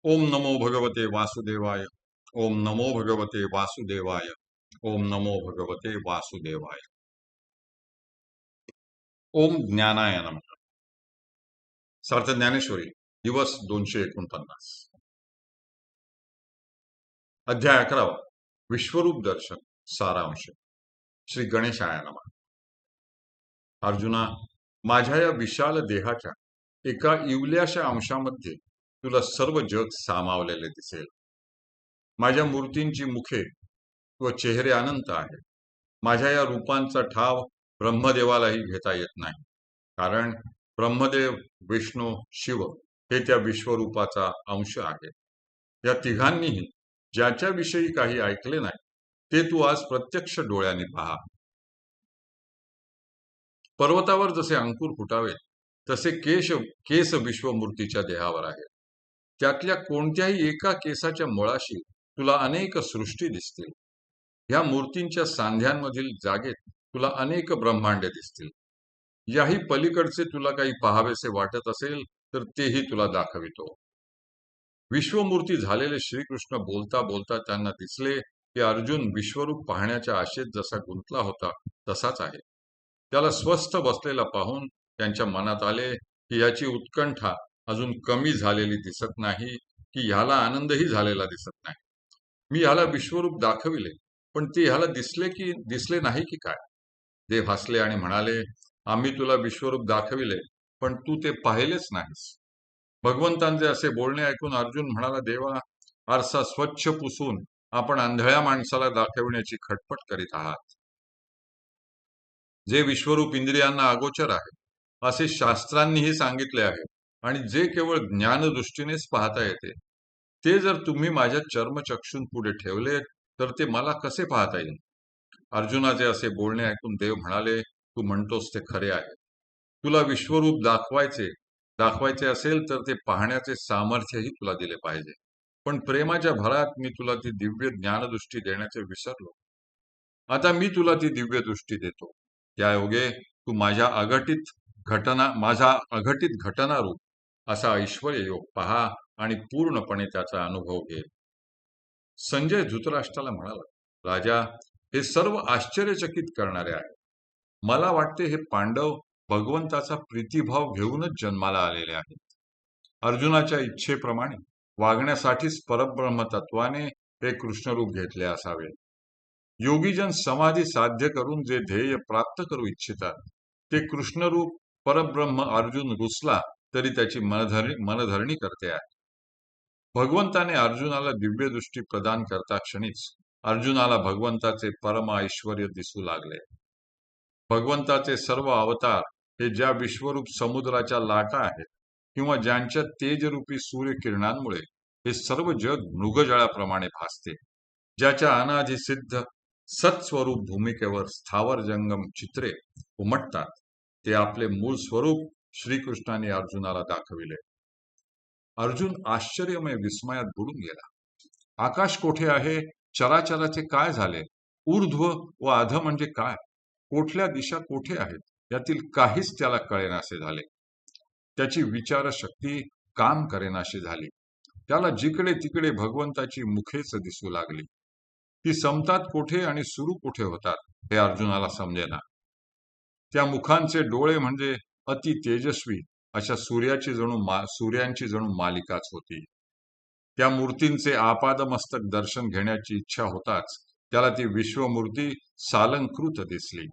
ओम नमो भगवते वासुदेवाय। ओम नमो भगवते वासुदेवाय। ओम नमो भगवते वासुदेवाय। ओम ज्ञानाय नमः। सार्थ ज्ञानेश्वरी दिवस 249, अध्याय 11, विश्वरूप दर्शन, सारांश। श्री गणेशाय नमः। अर्जुना, माझ्या या विशाल देहाच्या एका इवल्याशा अंशामध्ये तुला सर्व जग सामावलेले दिसेल. माझ्या मूर्तींची मुखे व चेहरे अनंत आहेत. माझ्या या रूपांचा ठाव ब्रह्मदेवालाही घेता येत नाही, कारण ब्रह्मदेव, विष्णू, शिव हे त्या विश्वरूपाचा अंश आहेत. या तिघांनीही ज्याच्याविषयी काही ऐकले नाही ते तू आज प्रत्यक्ष डोळ्यांनी पहा. पर्वतावर जसे अंकुर फुटावे तसे केस विश्वमूर्तीच्या देहावर आहेत. त्यातल्या कोणत्याही एका केसाच्या मुळाशी तुला अनेक सृष्टी दिसतील. ह्या मूर्तींच्या सांध्यांमधील जागेत तुला अनेक ब्रह्मांडे दिसतील. याही पलीकडचे तुला काही पाहावेसे वाटत असेल तर तेही तुला दाखवितो. विश्वमूर्ती झालेले श्रीकृष्ण बोलता बोलता त्यांना दिसले की अर्जुन विश्वरूप पाहण्याच्या आशेत जसा गुंतला होता तसाच आहे. त्याला स्वस्थ बसलेला पाहून त्यांच्या मनात आले की याची उत्कंठा अजून कमी झालेली दिसत नाही, की ह्याला आनंदही झालेला दिसत नाही. मी ह्याला विश्वरूप दाखविले, पण ते ह्याला दिसले नाही की काय? देव हसले आणि म्हणाले, आम्ही तुला विश्वरूप दाखविले, पण तू ते पाहिलेच नाहीस. भगवंतांचे असे बोलणे ऐकून अर्जुन म्हणाला, देवा, आरसा स्वच्छ पुसून आपण आंधळ्या माणसाला दाखविण्याची खटपट करीत आहात. जे विश्वरूप इंद्रियांना अगोचर आहे असे शास्त्रांनीही सांगितले आहे आणि जे केवळ ज्ञानदृष्टीनेच पाहता येते, ते जर तुम्ही माझ्या चर्मचक्षून पुढे ठेवले तर ते मला कसे पाहता येईल? अर्जुनाचे असे बोलणे ऐकून देव म्हणाले, तू म्हणतोस ते खरे आहे. तुला विश्वरूप दाखवायचे असेल तर ते पाहण्याचे सामर्थ्यही तुला दिले पाहिजे. पण प्रेमाच्या भरात मी तुला ती दिव्य ज्ञानदृष्टी देण्याचे विसरलो. आता मी तुला ती दिव्य दृष्टी देतो. त्यायोगे तू माझा अघटित घटना रूप असा ऐश्वर्य योग पहा आणि पूर्णपणे त्याचा अनुभव घे. संजय धृतराष्ट्राला म्हणाला, राजा, हे सर्व आश्चर्यचकित करणारे आहे. मला वाटते हे पांडव भगवंताचा प्रीतिभाव घेऊनच जन्माला आलेले आहेत. अर्जुनाच्या इच्छेप्रमाणे वागण्यासाठीच परब्रह्म तत्वाने हे कृष्णरूप घेतले असावे. योगीजन समाधी साध्य करून जे ध्येय प्राप्त करू इच्छितात ते कृष्णरूप परब्रह्म अर्जुन रुसला तरी त्याची मनधरणी करते आहे. भगवंताने अर्जुनाला दिव्य दृष्टी प्रदान करता क्षणीच अर्जुनाला भगवंताचे परम ऐश्वर्य दिसू लागले. भगवंताचे सर्व अवतार हे ज्या विश्वरूप समुद्राच्या लाटा आहेत किंवा ज्यांच्या तेजरूपी सूर्यकिरणांमुळे हे सर्व जग मृगजळाप्रमाणे भासते, ज्याच्या अनादिसिद्ध सत्स्वरूप भूमिकेवर स्थावर जंगम चित्रे उमटतात, ते आपले मूळ स्वरूप श्रीकृष्णाने अर्जुनाला दाखविले. अर्जुन आश्चर्यमय विस्मयात बुडून गेला. आकाश कोठे आहे? चराचराचे काय झाले? ऊर्ध्व व अध म्हणजे काय? कोठल्या दिशा कोठे आहेत? यातील काहीच त्याला कळेनासे झाले. त्याची विचारशक्ती काम करेनाशी झाली. त्याला जिकडे तिकडे भगवंताची मुखेच दिसू लागली. ती संपतात कोठे आणि सुरू कुठे होतात हे अर्जुनाला समजेना. त्या मुखांचे डोळे म्हणजे अति तेजस्वी अशा सूर्यांची जणू मालिकाच होती. त्या मूर्तींचे आपादमस्तक दर्शन घेण्याची इच्छा होताच त्याला ती विश्वमूर्ती सालंकृत दिसली.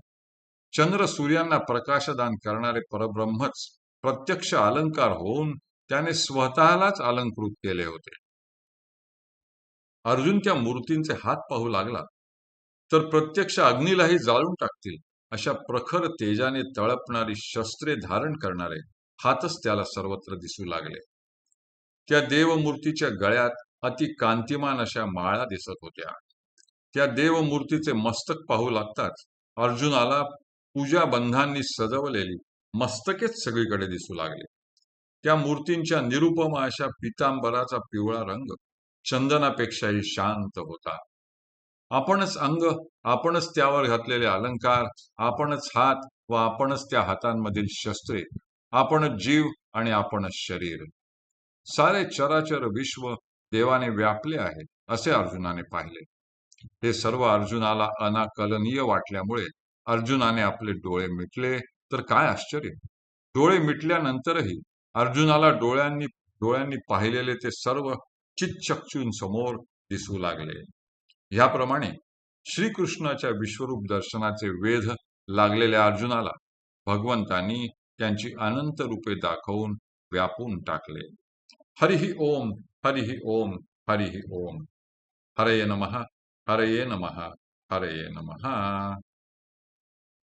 चंद्र सूर्यांना प्रकाशदान करणारे परब्रह्मच प्रत्यक्ष अलंकार होऊन त्याने स्वतःलाच अलंकृत केले होते. अर्जुन त्या मूर्तींचे हात पाहू लागला तर प्रत्यक्ष अग्नीलाही जाळून टाकतील अशा प्रखर तेजाने तळपणारी शस्त्रे धारण करणारे हातच त्याला सर्वत्र दिसू लागले. त्या देवमूर्तीच्या गळ्यात अति कांतिमान अशा माळा दिसत होत्या. त्या देवमूर्तीचे मस्तक पाहू लागताच अर्जुनाला पूजा बंधांनी सजवलेली मस्तकेच सगळीकडे दिसू लागली. त्या मूर्तींच्या निरुपम अशा पितांबराचा पिवळा रंग चंदनापेक्षाही शांत होता. आपणच अंग, आपणच त्यावर घातलेले अलंकार, आपणच हात व आपणच त्या हातांमधील शस्त्रे, आपणच जीव आणि आपणच शरीर. सारे चराचर विश्व देवाने व्यापले आहे असे अर्जुनाने पाहिले. हे सर्व अर्जुनाला अनाकलनीय वाटल्यामुळे अर्जुनाने आपले डोळे मिटले. तर काय आश्चर्य! डोळे मिटल्यानंतरही अर्जुनाला डोळ्यांनी डोळ्यांनी पाहिलेले ते सर्व चितचक्षून समोर दिसू लागले. ह्याप्रमाणे श्रीकृष्णाच्या विश्वरूप दर्शनाचे वेध लागलेल्या अर्जुनाला भगवंतांनी त्यांची अनंत रूपे दाखवून व्यापून टाकले. हरिः ओम, हरिः ओम, हरिः ओम. हरये नमः, हरये नमः, हरये नमः.